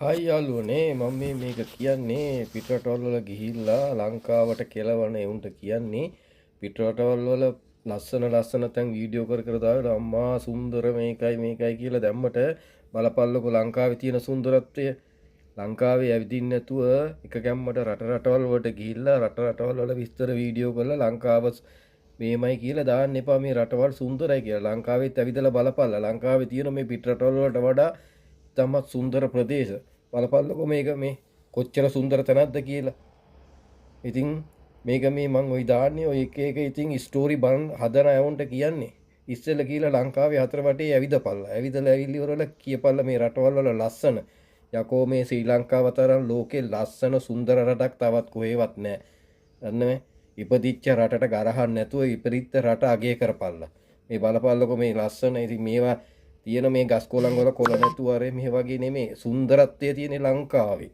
හයි යාළුවනේ මම මේක කියන්නේ පිටරටවල් වල ගිහිල්ලා ලංකාවට කෙලවන එවුන්ට කියන්නේ පිටරටවල් වල ලස්සන ලස්සන තැන් වීඩියෝ කර දාලා අම්මා සුන්දර මේකයි කියලා දැම්මට බලපල්ලකො ලංකාවේ තියෙන සුන්දරත්වය. ලංකාවේ ඇවිදින්න නැතුව එක ගැම්මට රටවල් වලට ගිහිල්ලා රටවල් වල විස්තර වීඩියෝ කරලා ලංකාව මේමයි කියලා දාන්න එපා. මේ රටවල් සුන්දරයි කියලා ලංකාවෙත් ඇවිදලා බලපල්ලා. ලංකාවේ තියෙන මේ පිටරටවල් වලට වඩා තමත් සුන්දර ප්‍රදේශ බලපල්ලකො මේක මේ කොච්චර සුන්දර තැනක්ද කියලා. ඉතින් මේක මේ මං ඔයි දාන්නේ ඔය එක ඉතින් ස්ටෝරි බලන් හදන අයවුන්ට කියන්නේ ඉස්සෙල්ලා කියලා ලංකාවේ හතර වටේ ඇවිදපල්ලා. ඇවිදලා ඇවිල්ලි වල කියපල්ලා මේ රටවල් වල ලස්සන. යකෝ මේ ශ්‍රී ලංකාව තරම් ලෝකේ ලස්සන සුන්දර රටක් තවත් කොහෙවත් නැහැ. දන්නවද? ඉපදිච්ච රටට ගරහන්න නැතුව ඉපදිච්ච රට අගය කරපල්ලා. මේ බලපල්ලකො මේ ලස්සන. ඉතින් මේවා තියෙන මේ ගස් කොළන් වල කොළ නැතුව අර මේ වගේ නෙමේ සුන්දරත්වය තියෙන ලංකාවේ.